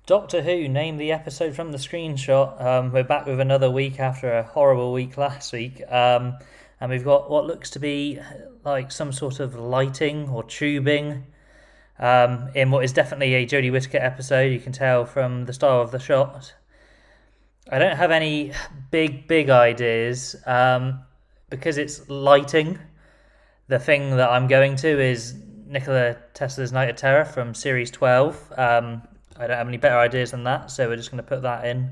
Doctor Who, name the episode from the screenshot. We're back with another week after a horrible week last week. And we've got what looks to be like some sort of lighting or tubing in what is definitely a Jodie Whittaker episode. You can tell from the style of the shot. I don't have any big ideas because it's lighting. The thing that I'm going to is Nikola Tesla's Night of Terror from Series 12. I don't have any better ideas than that, so we're just going to put that in.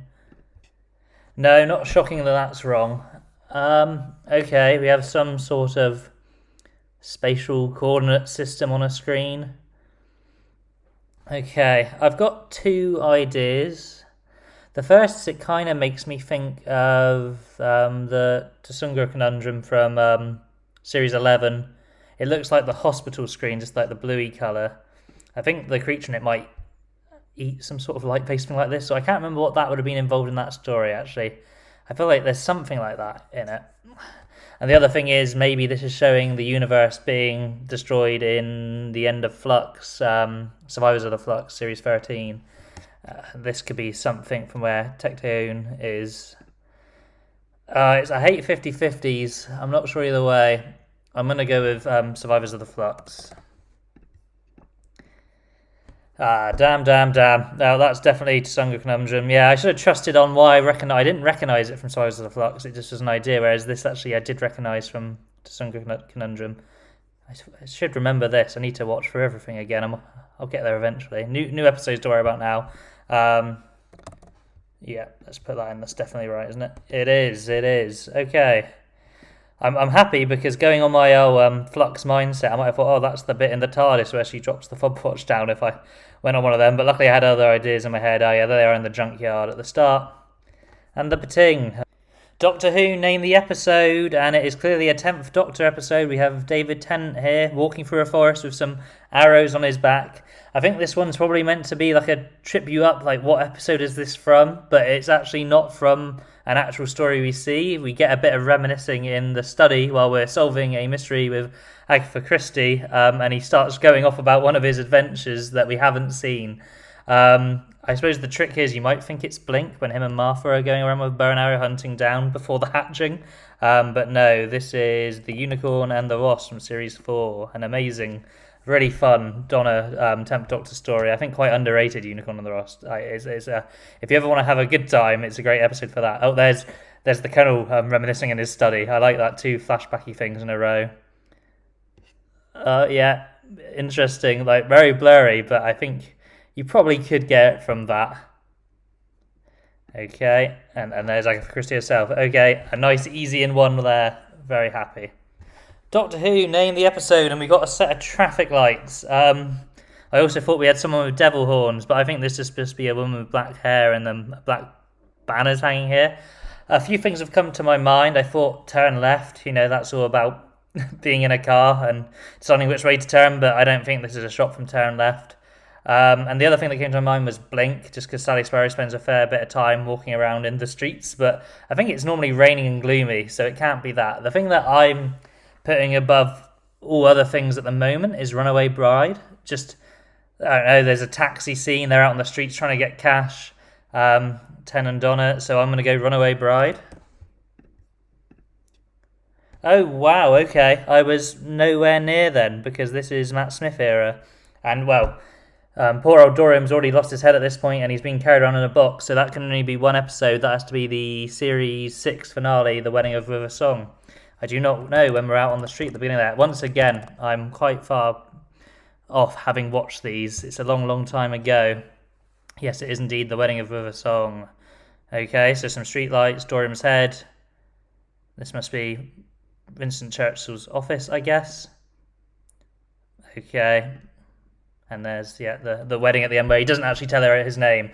No, not shocking that that's wrong. Okay, we have some sort of spatial coordinate system on a screen. Okay, I've got two ideas. The first is it kind of makes me think of the Tsunga conundrum from Series 11. It looks like the hospital screen, just like the bluey colour. I think the creature in it might eat some sort of light-based thing like this, so I can't remember what that would have been involved in that story, actually. I feel like there's something like that in it. And the other thing is, maybe this is showing the universe being destroyed in the end of Flux, Survivors of the Flux, Series 13. This could be something from where Tecteun is. I hate 50-50s. I'm not sure either way. I'm going to go with Survivors of the Flux. Damn. No, that's definitely Tsunga Conundrum. Yeah, I should have trusted on why I didn't recognise it from Survivors of the Flux. It just was an idea, whereas this actually I did recognise from Tsunga Conundrum. I should remember this. I need to watch through everything again. I'll get there eventually. New episodes to worry about now. Yeah, let's put that in. That's definitely right, isn't it? It is. Okay. I'm happy because going on my Flux mindset, I might have thought, that's the bit in the TARDIS where she drops the fob watch down if I went on one of them. But luckily I had other ideas in my head. Oh yeah, there they are in the junkyard at the start. And the pating. Doctor Who, name the episode, and it is clearly a 10th Doctor episode. We have David Tennant here, walking through a forest with some arrows on his back. I think this one's probably meant to be like a trip you up, like what episode is this from? But it's actually not from an actual story we see. We get a bit of reminiscing in the study while we're solving a mystery with Agatha Christie, and he starts going off about one of his adventures that we haven't seen. I suppose the trick is you might think it's Blink when him and Martha are going around with bow and arrow hunting down before the hatching. But no, this is The Unicorn and the Wasp from Series 4. An amazing, really fun Donna 10th Doctor story. I think quite underrated, Unicorn and the Wasp. If you ever want to have a good time, it's a great episode for that. Oh, there's the Colonel reminiscing in his study. I like that, two flashbacky things in a row. Yeah, interesting. Like, very blurry, but I think you probably could get it from that. Okay, and there's Agatha Christie herself. Okay, a nice easy in one there. Very happy. Doctor Who, name the episode, and we got a set of traffic lights. I also thought we had someone with devil horns, but I think this is supposed to be a woman with black hair and then black banners hanging here. A few things have come to my mind. I thought turn left, that's all about being in a car and deciding which way to turn, but I don't think this is a shot from turn left. And the other thing that came to my mind was Blink, just because Sally Sparrow spends a fair bit of time walking around in the streets, but I think it's normally raining and gloomy, so it can't be that. The thing that I'm putting above all other things at the moment is Runaway Bride. Just, I don't know, there's a taxi scene, they're out on the streets trying to get cash, Ten and Donna, so I'm going to go Runaway Bride. Oh, wow, okay, I was nowhere near then, because this is Matt Smith era, and well, poor old Dorham's already lost his head at this point and he's been carried around in a box, so that can only be one episode. That has to be the Series 6 finale, The Wedding of River Song. I do not know when we're out on the street at the beginning of that. Once again, I'm quite far off having watched these. It's a long time ago. Yes, it is indeed The Wedding of River Song. Okay, so some street lights, Dorham's head. This must be Vincent Churchill's office, I guess. Okay. And there's, the wedding at the end where he doesn't actually tell her his name.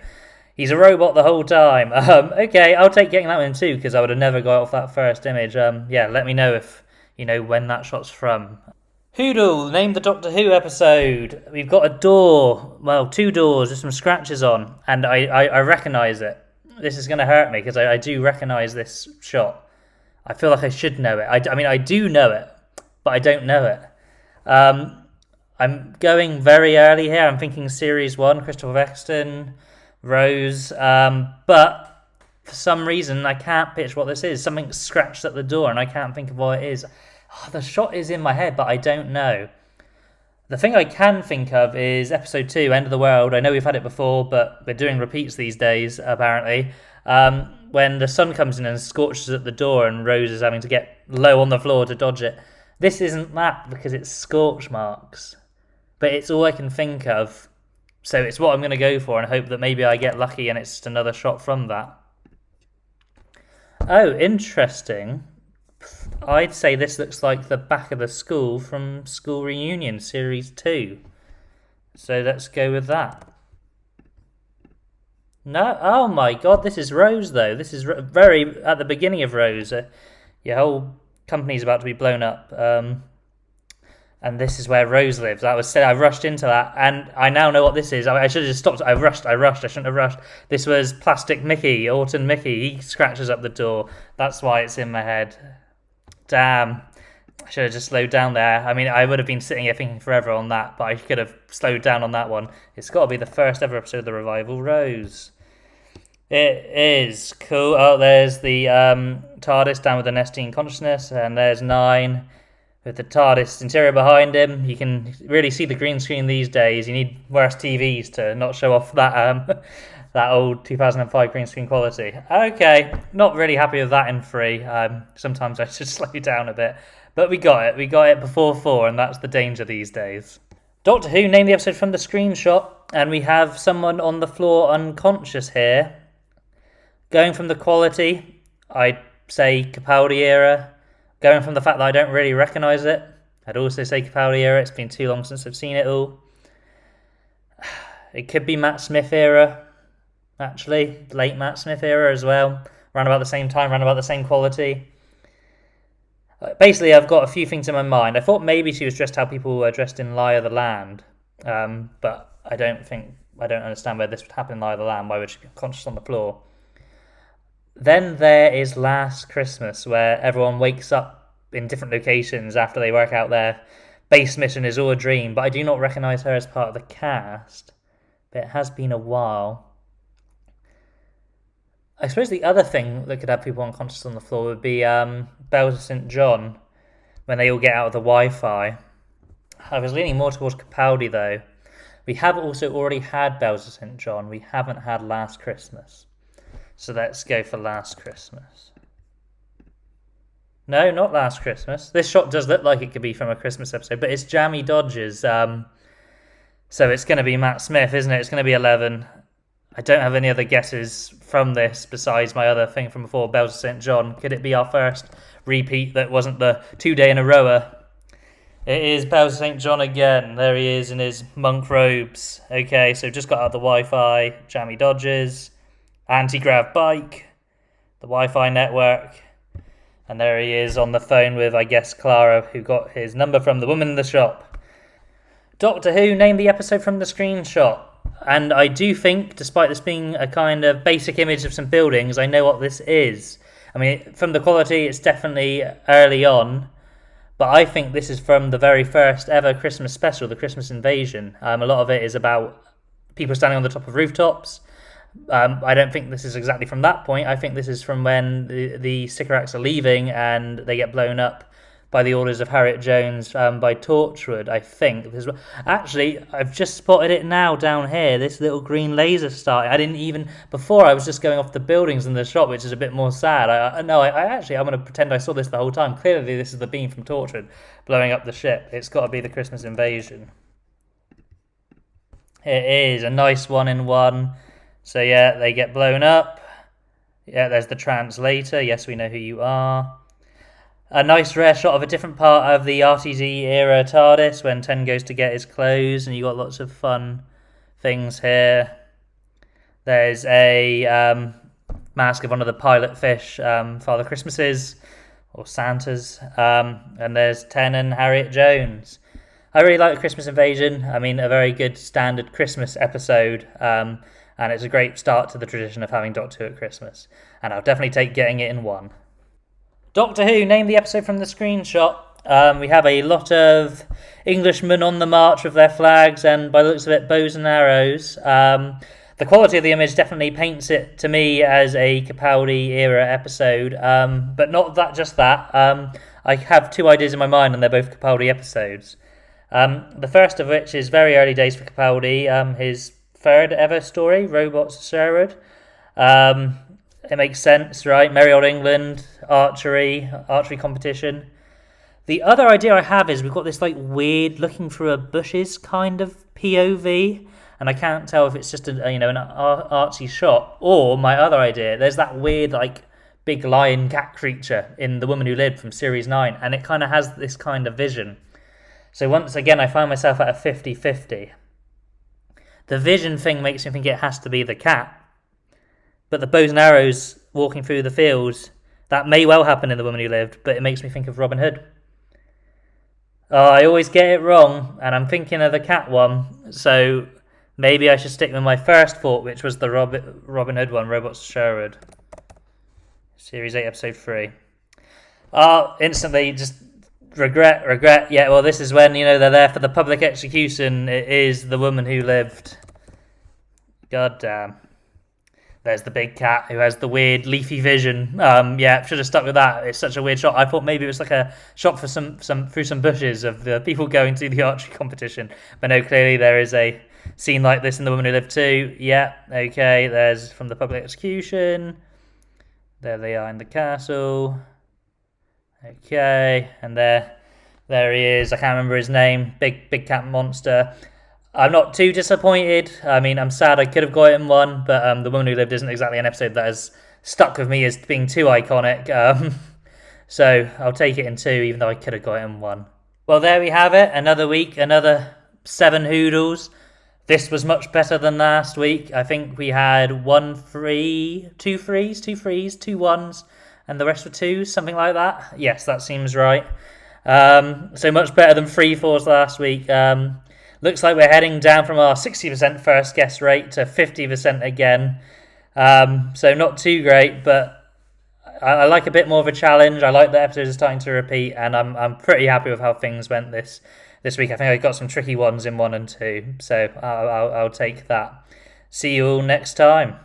He's a robot the whole time. Okay, I'll take getting that one too, because I would have never got off that first image. Let me know if you know when that shot's from. Whodle, name the Doctor Who episode. We've got a door, well, two doors with some scratches on, and I recognise it. This is going to hurt me, because I do recognise this shot. I feel like I should know it. I mean, I do know it, but I don't know it. I'm going very early here. I'm thinking Series 1, Christopher Eccleston, Rose, but for some reason I can't picture what this is. Something scratched at the door and I can't think of what it is. Oh, the shot is in my head, but I don't know. The thing I can think of is episode 2, End of the World. I know we've had it before, but we're doing repeats these days, apparently. When the sun comes in and scorches at the door and Rose is having to get low on the floor to dodge it. This isn't that because it's scorch marks. But it's all I can think of. So it's what I'm going to go for and hope that maybe I get lucky and it's just another shot from that. Oh, interesting. I'd say this looks like the back of the school from School Reunion Series 2. So let's go with that. No, oh my god, this is Rose though. This is very at the beginning of Rose. Your whole company's about to be blown up. And this is where Rose lives. I rushed into that, and I now know what this is. I should have just stopped. I rushed. I shouldn't have rushed. This was Plastic Mickey, Autumn Mickey. He scratches up the door. That's why it's in my head. Damn. I should have just slowed down there. I mean, I would have been sitting here thinking forever on that, but I could have slowed down on that one. It's got to be the first ever episode of the revival, Rose. It is. Cool. Oh, there's the TARDIS down with the Nestine consciousness, and there's 9. With the TARDIS interior behind him, you can really see the green screen these days. You need worse TVs to not show off that that old 2005 green screen quality. Okay, not really happy with that in 3. Sometimes I should slow down a bit. But we got it. We got it before 4, and that's the danger these days. Doctor Who named the episode from the screenshot, and we have someone on the floor unconscious here. Going from the quality, I'd say Capaldi era. Going from the fact that I don't really recognise it, I'd also say Capaldi era. It's been too long since I've seen it all. It could be Matt Smith era, actually. Late Matt Smith era as well. Around about the same time, around about the same quality. Basically, I've got a few things in my mind. I thought maybe she was dressed how people were dressed in Lie of the Land. But I don't understand where this would happen in Lie of the Land. Why would she be unconscious on the floor? Then there is Last Christmas, where everyone wakes up in different locations after they work out their base mission is all a dream, but I do not recognise her as part of the cast. But it has been a while. I suppose the other thing that could have people unconscious on the floor would be Bells of St. John, when they all get out of the Wi-Fi. I was leaning more towards Capaldi, though. We have also already had Bells of St. John. We haven't had Last Christmas. So let's go for Last Christmas. No, not Last Christmas. This shot does look like it could be from a Christmas episode, but it's Jammie Dodgers. So it's going to be Matt Smith, isn't it? It's going to be 11. I don't have any other guesses from this besides my other thing from before, Bells of St. John. Could it be our first repeat that wasn't the 2-day in a rower? It is Bells of St. John again. There he is in his monk robes. Okay, so just got out of the Wi-Fi. Jammie Dodgers. Anti-grav bike, the Wi-Fi network, and there he is on the phone with, I guess, Clara, who got his number from the woman in the shop. Doctor Who named the episode from the screenshot, and I do think, despite this being a kind of basic image of some buildings, I know what this is. I mean, from the quality, it's definitely early on, but I think this is from the very first ever Christmas special, the Christmas Invasion. A lot of it is about people standing on the top of rooftops. I don't think this is exactly from that point. I think this is from when the Sycorax are leaving and they get blown up by the orders of Harriet Jones by Torchwood, I think. Actually, I've just spotted it now down here, this little green laser starting. Before I was just going off the buildings in the shop, which is a bit more sad. I'm going to pretend I saw this the whole time. Clearly, this is the beam from Torchwood blowing up the ship. It's got to be the Christmas Invasion. It is a nice 1-in-1. So yeah, they get blown up. Yeah, there's the translator. Yes, we know who you are. A nice rare shot of a different part of the RTZ era TARDIS when 10 goes to get his clothes, and you got lots of fun things here. There's a mask of one of the pilot fish, Father Christmases, or Santas. And there's 10 and Harriet Jones. I really like the Christmas Invasion. I mean, a very good standard Christmas episode. And it's a great start to the tradition of having Doctor Who at Christmas. And I'll definitely take getting it in 1. Doctor Who named the episode from the screenshot. We have a lot of Englishmen on the march with their flags and, by the looks of it, bows and arrows. The the quality of the image definitely paints it to me as a Capaldi era episode, but not that just that. I have two ideas in my mind, and they're both Capaldi episodes. The first of which is very early days for Capaldi, his third ever story, Robots Sherwood. It makes sense, right? Merry Old England, archery competition. The other idea I have is we've got this like weird looking through a bushes kind of POV, and I can't tell if it's just an artsy shot, or my other idea, there's that weird like big lion cat creature in The Woman Who Lived from series 9, and it kind of has this kind of vision. So once again, I find myself at a 50-50. The vision thing makes me think it has to be the cat, but the bows and arrows walking through the fields, that may well happen in The Woman Who Lived, but it makes me think of Robin Hood. I always get it wrong, and I'm thinking of the cat one, so maybe I should stick with my first thought, which was the Robin Hood one, Robots Sherwood. Series 8, Episode 3. Instantly, just regret. Yeah, well, this is when, they're there for the public execution. It is The Woman Who Lived. God damn. There's the big cat who has the weird leafy vision. Should have stuck with that. It's such a weird shot. I thought maybe it was like a shot for some through some bushes of the people going to the archery competition. But no, clearly there is a scene like this in The Woman Who Lived too. Yeah, okay. There's from the public execution. There they are in the castle. Okay, and there he is. I can't remember his name. Big cat monster. I'm not too disappointed. I mean, I'm sad I could have got it in one, but The Woman Who Lived isn't exactly an episode that has stuck with me as being too iconic. So I'll take it in 2, even though I could have got it in 1. Well, there we have it. Another week, another 7 Whodles. This was much better than last week. I think we had 2 threes, 2 1s, and the rest were 2s, something like that. Yes, that seems right. So much better than 3 4s last week. Looks like we're heading down from our 60% first guess rate to 50% again. So not too great, but I like a bit more of a challenge. I like the episodes are starting to repeat, and I'm pretty happy with how things went this week. I think I got some tricky ones in 1 and 2, so I'll take that. See you all next time.